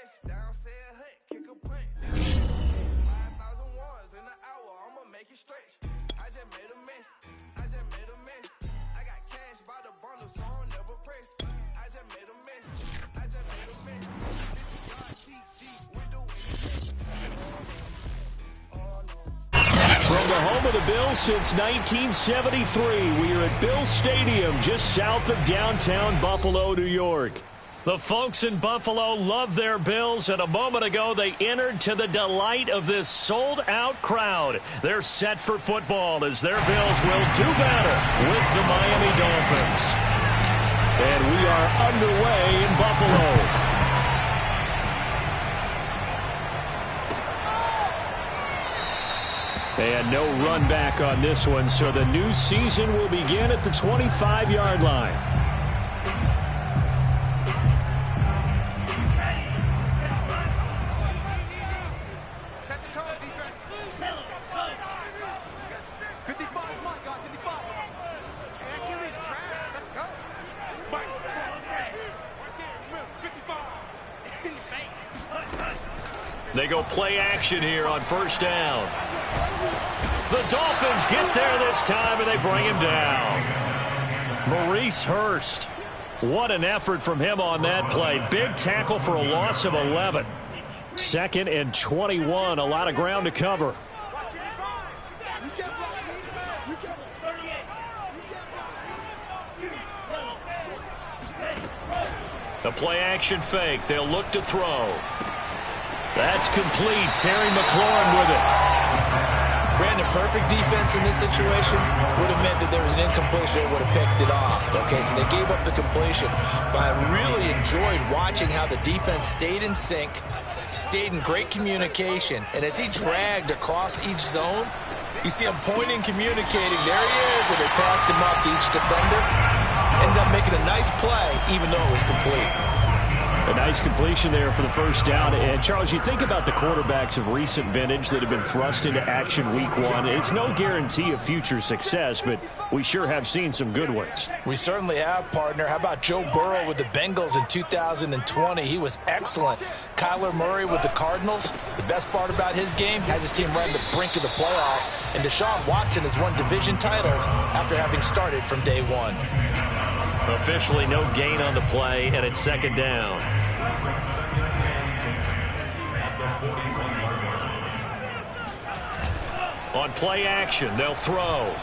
touchdown, said hut, kick a punt. 5,000 ones in an hour, I'ma make it stretch. I just made a mess. I got cash by the bundle, so I'll never press. I just made a mess. From the home of the Bills since 1973, we are at Bills Stadium just south of downtown Buffalo, New York. The folks in Buffalo love their Bills, and a moment ago they entered to the delight of this sold-out crowd. They're set for football as their Bills will do better with the Miami Dolphins. And we are underway in Buffalo. And no run back on this one, so the new season will begin at the 25-yard line. Set the tone, defense. 55, my God, 55. And that QB's trash. Let's go. 55. They go play action here on first down. The Dolphins get there this time, and they bring him down. Maurice Hurst. What an effort from him on that play. Big tackle for a loss of 11. 2nd and 21. A lot of ground to cover. The play action fake. They'll look to throw. That's complete. Terry McLaurin with it. Brandon, perfect defense in this situation would have meant that there was an incompletion and would have picked it off. Okay, so they gave up the completion. But I really enjoyed watching how the defense stayed in sync, stayed in great communication. And as he dragged across each zone, you see him pointing, communicating. There he is, and they passed him up to each defender. Ended up making a nice play, even though it was complete. A nice completion there for the first down. And, Charles, you think about the quarterbacks of recent vintage that have been thrust into action week one. It's no guarantee of future success, but we sure have seen some good ones. We certainly have, partner. How about Joe Burrow with the Bengals in 2020? He was excellent. Kyler Murray with the Cardinals. The best part about his game, has his team run the brink of the playoffs. And Deshaun Watson has won division titles after having started from day one. Officially no gain on the play, and it's 2nd down. On play action, they'll throw.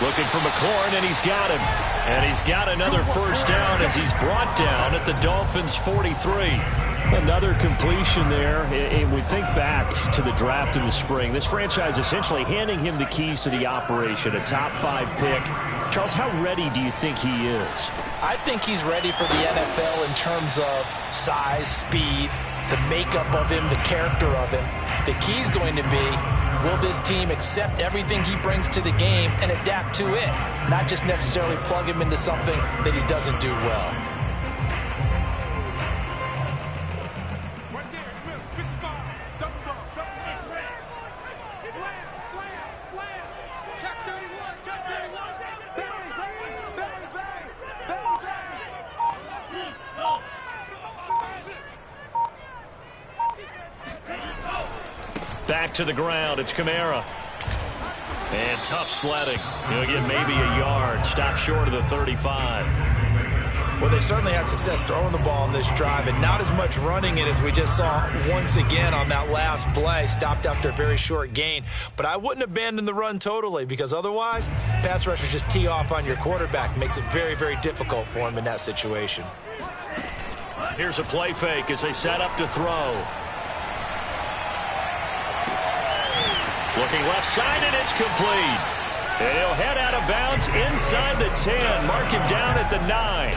Looking for McLaurin, and he's got him. And he's got another first down as he's brought down at the Dolphins' 43. Another completion there. And we think back to the draft in the spring. This franchise essentially handing him the keys to the operation, a top 5 pick. Charles, how ready do you think he is? I think he's ready for the NFL in terms of size, speed, the makeup of him, the character of him. The key's going to be, will this team accept everything he brings to the game and adapt to it, not just necessarily plug him into something that he doesn't do well. Back to the ground, it's Kamara. And tough sledding. He'll get maybe a yard. Stop short of the 35. Well, they certainly had success throwing the ball on this drive, and not as much running it as we just saw once again on that last play. Stopped after a very short gain. But I wouldn't abandon the run totally, because otherwise, pass rushers just tee off on your quarterback. Makes it very, very difficult for him in that situation. Here's a play fake as they set up to throw. Looking left side, and it's complete. And he'll head out of bounds inside the 10. Mark him down at the 9.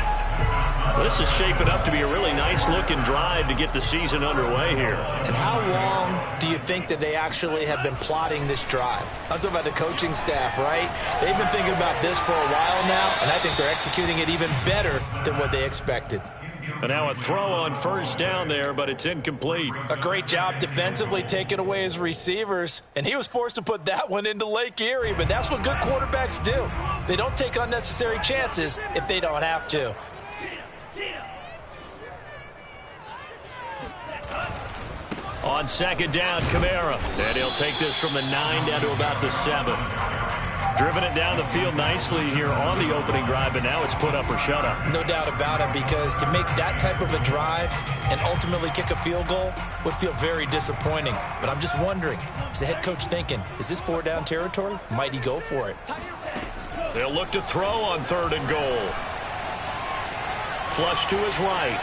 Well, this is shaping up to be a really nice-looking drive to get the season underway here. And how long do you think that they actually have been plotting this drive? I'm talking about the coaching staff, right? They've been thinking about this for a while now, and I think they're executing it even better than what they expected. And now a throw on first down there, but it's incomplete. A great job defensively taking away his receivers. And he was forced to put that one into Lake Erie, but that's what good quarterbacks do. They don't take unnecessary chances if they don't have to. On second down, Kamara. And he'll take this from the 9 down to about the 7. Driven it down the field nicely here on the opening drive, and now it's put up or shut up. No doubt about it, because to make that type of a drive and ultimately kick a field goal would feel very disappointing. But I'm just wondering, is the head coach thinking, is this 4-down territory? Might he go for it? They'll look to throw on 3rd and goal. Flush to his right.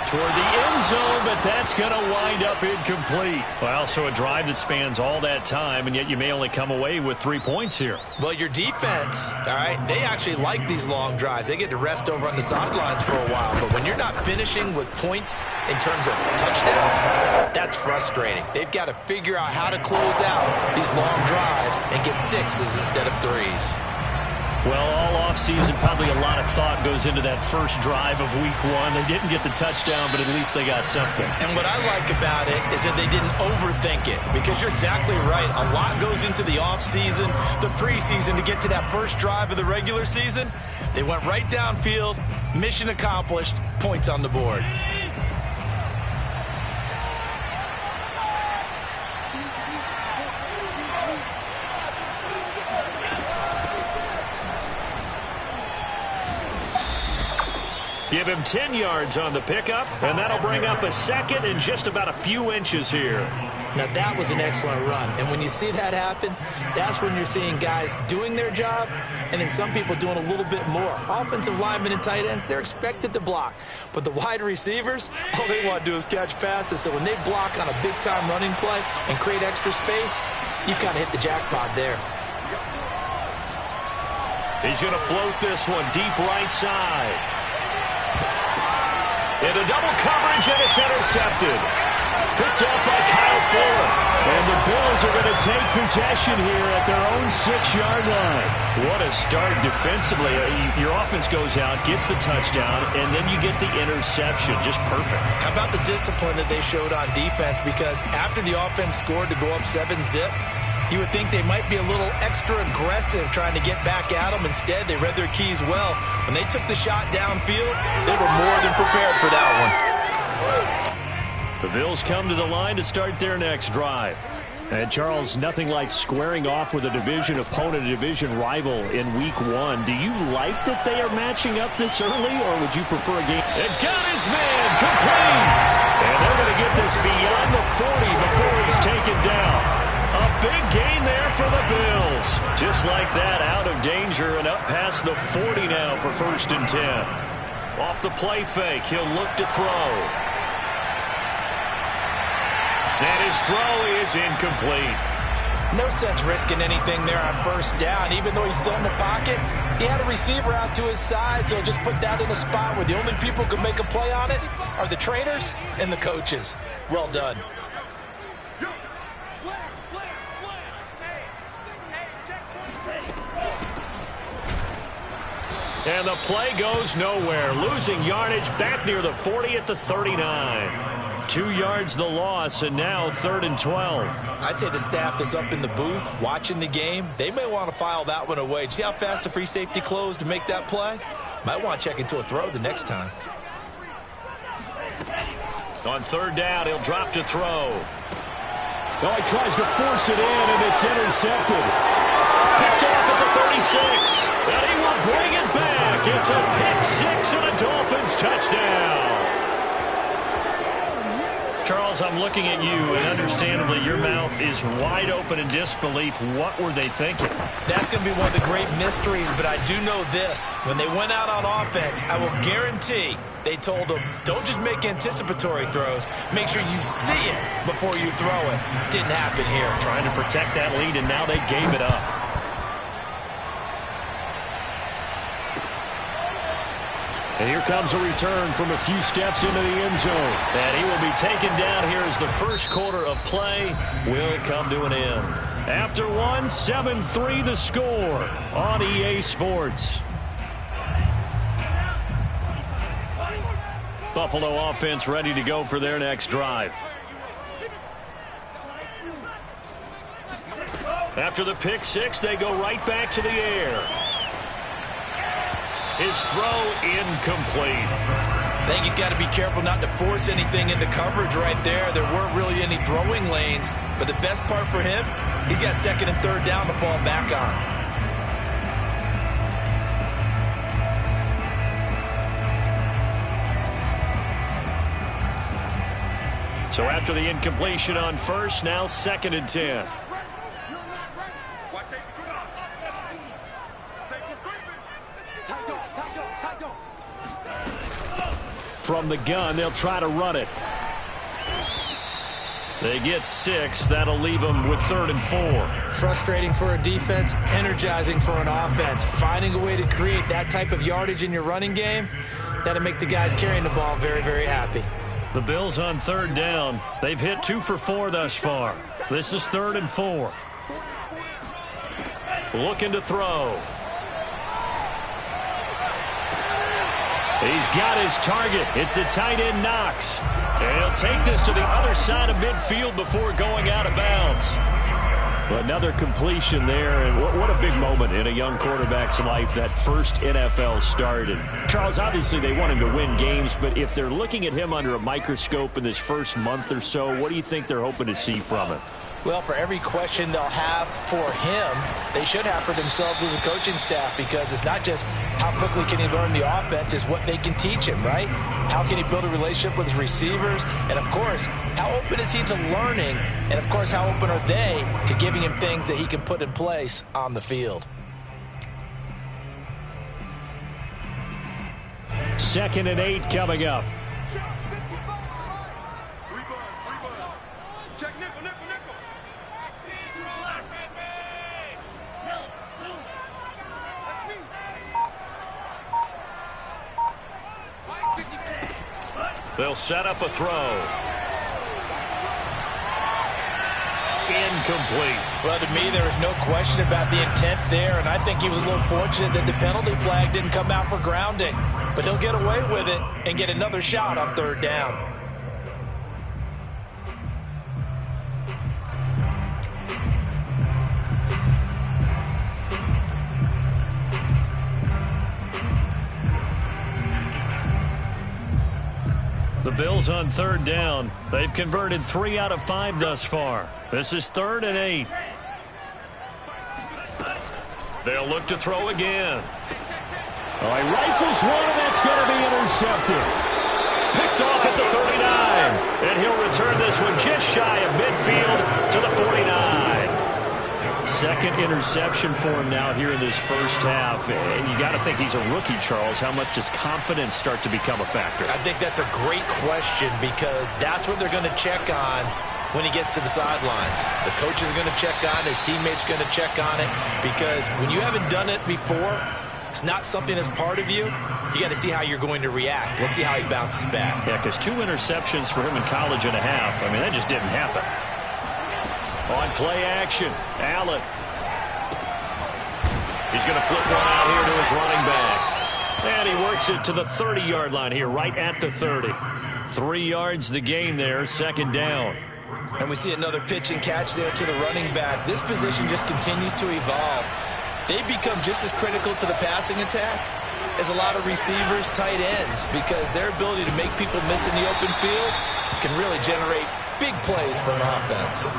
Toward the end zone, but that's going to wind up incomplete. Well, so a drive that spans all that time, and yet you may only come away with 3 points here. Well, your defense, all right, they actually like these long drives. They get to rest over on the sidelines for a while. But when you're not finishing with points in terms of touchdowns, that's frustrating. They've got to figure out how to close out these long drives and get 6s instead of 3s. Well, all offseason, probably a lot of thought goes into that first drive of week 1. They didn't get the touchdown, but at least they got something. And what I like about it is that they didn't overthink it, because you're exactly right. A lot goes into the offseason, the preseason, to get to that first drive of the regular season. They went right downfield, mission accomplished, points on the board. Give him 10 yards on the pickup, and that'll bring up a second and just about a few inches here. Now, that was an excellent run. And when you see that happen, that's when you're seeing guys doing their job and then some people doing a little bit more. Offensive linemen and tight ends, they're expected to block. But the wide receivers, all they want to do is catch passes. So when they block on a big-time running play and create extra space, you've kind of hit the jackpot there. He's going to float this one deep right side. Into double coverage, and it's intercepted. Picked up by Kyle Fuller. And the Bills are going to take possession here at their own 6-yard line. What a start defensively. Your offense goes out, gets the touchdown, and then you get the interception. Just perfect. How about the discipline that they showed on defense? Because after the offense scored to go up 7-zip, you would think they might be a little extra aggressive trying to get back at them. Instead, they read their keys well. When they took the shot downfield, they were more than prepared for that one. The Bills come to the line to start their next drive. And, Charles, nothing like squaring off with a division opponent, a division rival in week 1. Do you like that they are matching up this early, or would you prefer a game? And got his man complete. And they're going to get this beyond the 40 before he's taken down. A big gain there for the Bills. Just like that, out of danger and up past the 40 now for 1st and 10. Off the play fake, he'll look to throw. And his throw is incomplete. No sense risking anything there on 1st down. Even though he's still in the pocket, he had a receiver out to his side, so just put that in a spot where the only people who can make a play on it are the trainers and the coaches. Well done. And the play goes nowhere. Losing yardage back near the 40 at the 39. 2 yards the loss, and now 3rd and 12. I'd say the staff that's up in the booth watching the game, they may want to file that one away. See how fast the free safety closed to make that play? Might want to check into a throw the next time. On 3rd down, he'll drop to throw. Oh, he tries to force it in, and it's intercepted. Picked off at the 36. And he will bring it back. It's a pick 6 and a Dolphins touchdown. Charles, I'm looking at you, and understandably, your mouth is wide open in disbelief. What were they thinking? That's going to be one of the great mysteries, but I do know this. When they went out on offense, I will guarantee they told them, don't just make anticipatory throws. Make sure you see it before you throw it. Didn't happen here. Trying to protect that lead, and now they gave it up. And here comes a return from a few steps into the end zone. And he will be taken down here as the first quarter of play will come to an end. After one, 7-3 the score on EA Sports. Buffalo offense ready to go for their next drive. After the pick 6, they go right back to the air. His throw incomplete. I think he's got to be careful not to force anything into coverage right there. There weren't really any throwing lanes, but the best part for him, he's got second and third down to fall back on. So after the incompletion on first, now second and 10. From the gun, they'll try to run it. They get 6. That'll leave them with 3rd and 4. Frustrating for a defense, energizing for an offense. Finding a way to create that type of yardage in your running game, that'll make the guys carrying the ball very, very happy. The Bills on 3rd down. They've hit 2 for 4 thus far. This is 3rd and 4. Looking to throw. He's got his target. It's the tight end Knox. And he'll take this to the other side of midfield before going out of bounds. Another completion there, and what a big moment in a young quarterback's life, that first NFL start. And Charles, obviously they want him to win games, but if they're looking at him under a microscope in this first month or so, what do you think they're hoping to see from him? Well, for every question they'll have for him, they should have for themselves as a coaching staff, because it's not just how quickly can he learn the offense, it's what they can teach him, right? How can he build a relationship with his receivers? And, of course, how open is he to learning? And, of course, how open are they to giving him things that he can put in place on the field? 2nd and 8 coming up. They'll set up a throw. Incomplete. Well, to me, there was no question about the intent there, and I think he was a little fortunate that the penalty flag didn't come out for grounding. But he'll get away with it and get another shot on 3rd down. The Bills on 3rd down. They've converted 3 out of 5 thus far. This is 3rd and 8. They'll look to throw again. Oh, he rifles one, and that's going to be intercepted. Picked off at the 39. And he'll return this one just shy of midfield to the 49. Second interception for him now here in this first half. And you got to think he's a rookie, Charles. How much does confidence start to become a factor? I think that's a great question, because that's what they're going to check on when he gets to the sidelines. The coach is going to check on, his teammates going to check on it, because when you haven't done it before, it's not something that's part of you. You got to see how you're going to react. Let's see how he bounces back. Yeah, because 2 interceptions for him in college and a half. I mean, that just didn't happen. On play action, Allen. He's going to flip one out here to his running back. And he works it to the 30-yard line here, right at the 30. 3 yards the gain there, 2nd down. And we see another pitch and catch there to the running back. This position just continues to evolve. They become just as critical to the passing attack as a lot of receivers, tight ends, because their ability to make people miss in the open field can really generate big plays for an offense.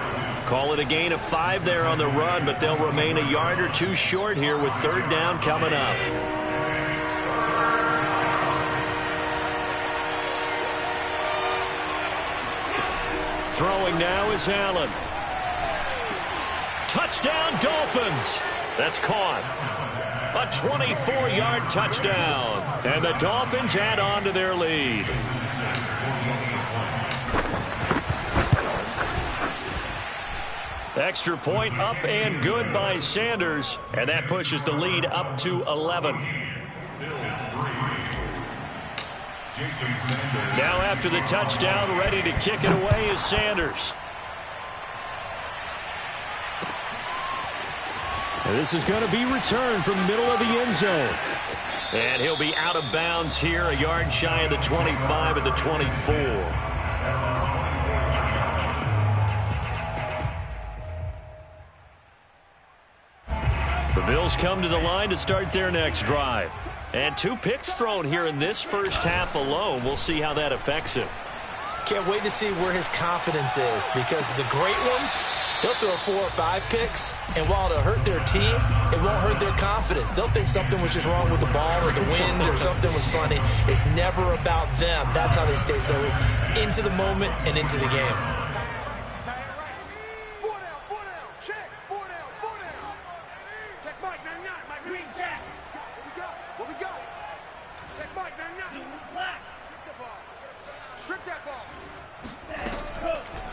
Call it a gain of 5 there on the run, but they'll remain a yard or 2 short here with 3rd down coming up. Throwing now is Allen. Touchdown, Dolphins. That's caught. A 24-yard touchdown. And the Dolphins add on to their lead. Extra point up and good by Sanders. And that pushes the lead up to 11. Now after the touchdown, ready to kick it away is Sanders. And this is going to be returned from the middle of the end zone. And he'll be out of bounds here, a yard shy of the 25 at the 24. The Bills come to the line to start their next drive. And 2 picks thrown here in this first half alone. We'll see how that affects him. Can't wait to see where his confidence is, because the great ones, they'll throw 4 or 5 picks, and while it'll hurt their team, it won't hurt their confidence. They'll think something was just wrong with the ball or the wind or something was funny. It's never about them. That's how they stay so into the moment and into the game.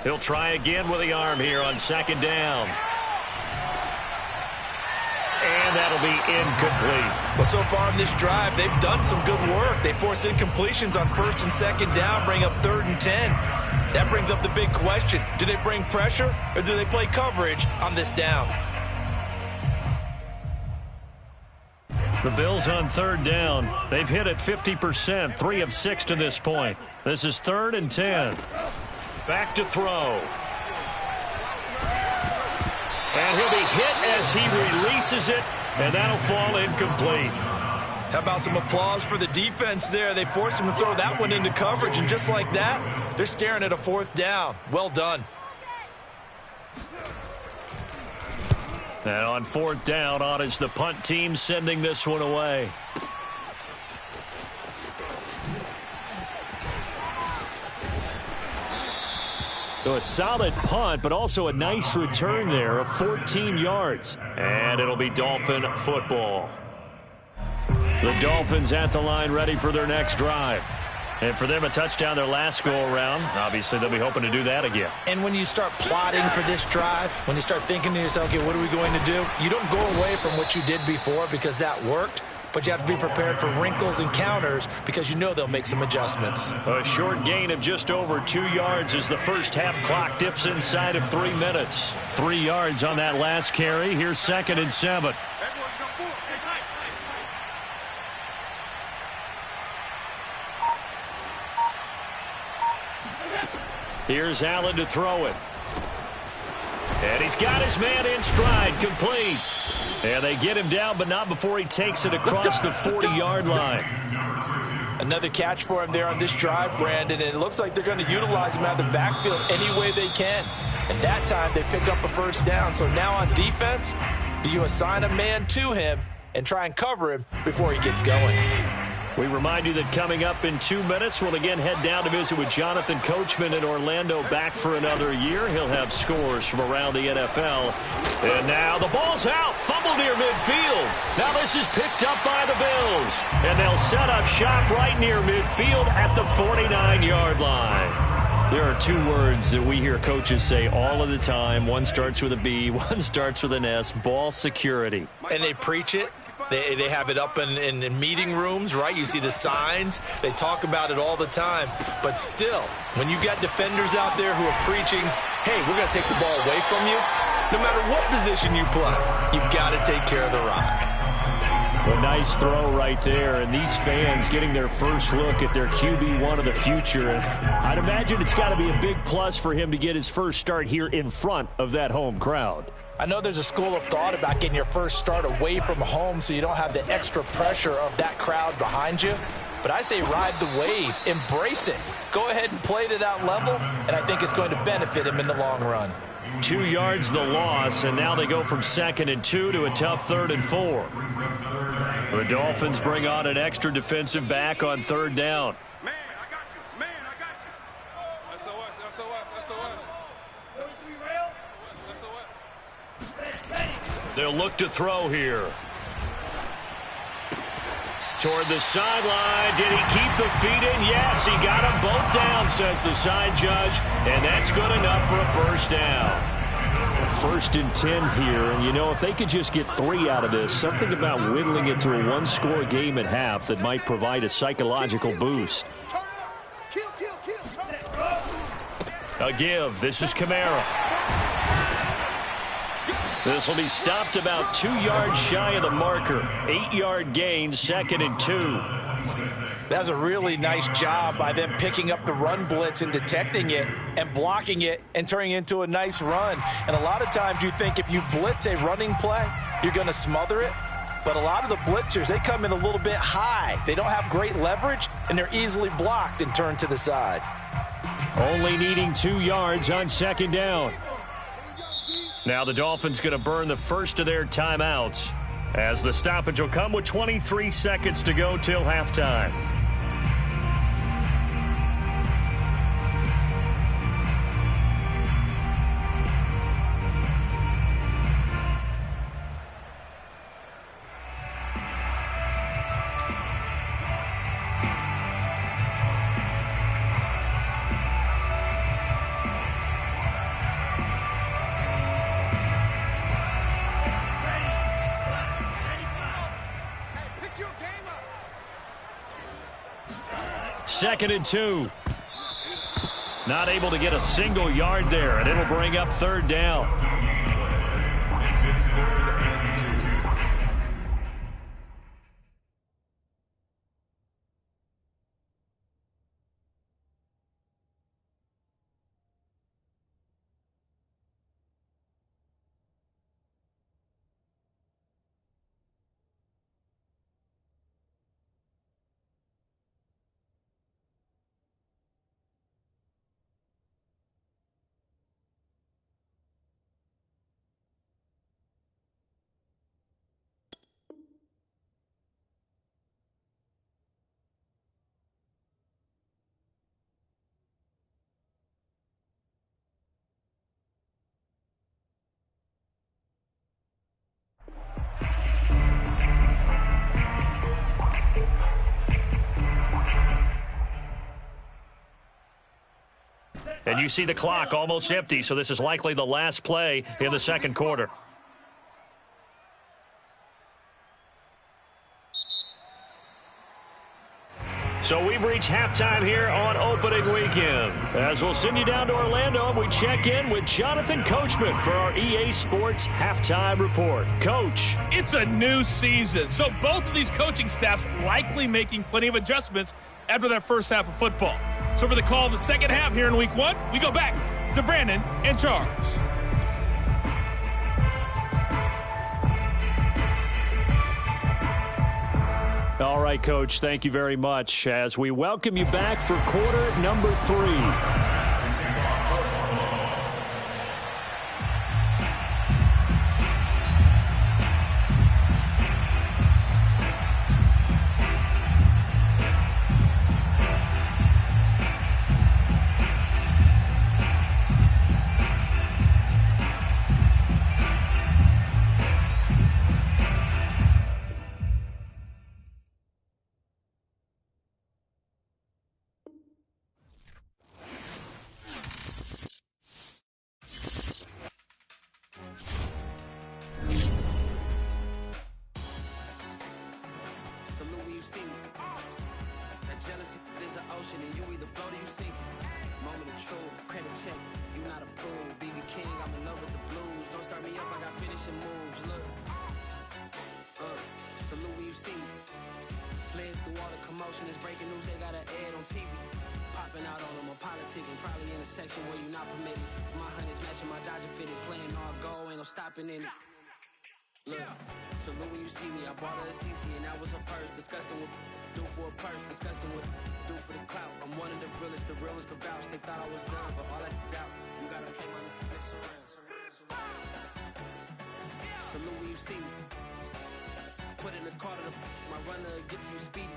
He'll try again with the arm here on 2nd down. And that'll be incomplete. Well, so far in this drive, they've done some good work. They force incompletions on 1st and 2nd down, bring up 3rd and 10. That brings up the big question. Do they bring pressure or do they play coverage on this down? The Bills on 3rd down. They've hit it 50%, 3 of 6 to this point. This is 3rd and 10. Back to throw. And he'll be hit as he releases it, and that'll fall incomplete. How about some applause for the defense there? They forced him to throw that one into coverage, and just like that, they're staring at a 4th down. Well done. And on 4th down, on is the punt team sending this one away. So a solid punt, but also a nice return there of 14 yards. And it'll be Dolphin football. The Dolphins at the line ready for their next drive. And for them, a touchdown their last go-around. Obviously, they'll be hoping to do that again. And when you start plotting for this drive, when you start thinking to yourself, okay, what are we going to do? You don't go away from what you did before because that worked. But you have to be prepared for wrinkles and counters because you know they'll make some adjustments. A short gain of just over 2 yards as the first half clock dips inside of 3 minutes. 3 yards on that last carry. Here's 2nd and 7. Here's Allen to throw it. And he's got his man in stride, complete. And they get him down, but not before he takes it across the 40-yard line. Another catch for him there on this drive, Brandon, and it looks like they're going to utilize him out of the backfield any way they can. And that time they pick up a 1st down. So now on defense, do you assign a man to him and try and cover him before he gets going? We remind you that coming up in 2 minutes, we'll again head down to visit with Jonathan Coachman in Orlando, back for another year. He'll have scores from around the NFL. And now the ball's out. Fumble near midfield. Now this is picked up by the Bills. And they'll set up shop right near midfield at the 49-yard line. There are 2 words that we hear coaches say all of the time. One starts with a B, one starts with an S. Ball security. And they preach it. They have it up in meeting rooms, right? You see the signs. They talk about it all the time. But still, when you've got defenders out there who are preaching, hey, we're going to take the ball away from you, no matter what position you play, you've got to take care of the rock. A nice throw right there, and these fans getting their first look at their QB1 of the future. And I'd imagine it's got to be a big plus for him to get his first start here in front of that home crowd. I know there's a school of thought about getting your first start away from home so you don't have the extra pressure of that crowd behind you. But I say ride the wave, embrace it. Go ahead and play to that level, and I think it's going to benefit him in the long run. 2 yards the loss, and now they go from 2nd and 2 to a tough 3rd and 4. The Dolphins bring on an extra defensive back on 3rd down. Man, I got you. Man, I got you. SOS. They'll look to throw here. Toward the sideline. Did he keep the feet in? Yes, he got them both down, says the side judge. And that's good enough for a 1st down. 1st and 10 here. And, you know, if they could just get 3 out of this, something about whittling it to a 1-score game at half that might provide a psychological boost. A give. This is Kamara. This will be stopped about 2 yards shy of the marker. 8-yard gain, 2nd and 2. That was a really nice job by them picking up the run blitz and detecting it and blocking it and turning it into a nice run. And a lot of times you think if you blitz a running play, you're going to smother it. But a lot of the blitzers, they come in a little bit high. They don't have great leverage, and they're easily blocked and turned to the side. Only needing 2 yards on second down. Now the Dolphins going to burn the first of their timeouts, as the stoppage will come with 23 seconds to go till halftime. Second and 2. Not able to get a single yard there, and it'll bring up third down. And you see the clock almost empty, so this is likely the last play in the second quarter. So we've reached halftime here on opening weekend. As we'll send you down to Orlando, and we check in with Jonathan Coachman for our EA Sports Halftime Report. Coach. It's a new season, so both of these coaching staffs likely making plenty of adjustments after that first half of football. So for the call of the second half here in Week 1, we go back to Brandon and Charles. All right, Coach, thank you very much as we welcome you back for quarter number 3. Jealousy is an ocean and you either float or you sink it. Moment of truth, credit check, you not approved. BB King, I'm in love with the blues. Don't start me up, I got finishing moves. Look, salute when you see me. Slid through all the commotion, it's breaking news, they got an ad on TV. Popping out on them, I'm politicking, probably in a section where you not permitted. My honey's matching my Dodger fitted, playing all goal, ain't no stopping in it. Look, salute when you see me, I bought her a CC and that was her purse. Disgusting with do for a purse, disgusting with do for the clout. I'm one of the realest, the realest could vouch. They thought I was done, but all I doubt, you gotta play my next round. Salute when you see me. Put in the car to my runner gets you speedy.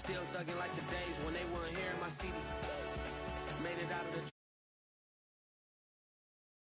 Still thugging like the days when they weren't here in my city. Made it out of the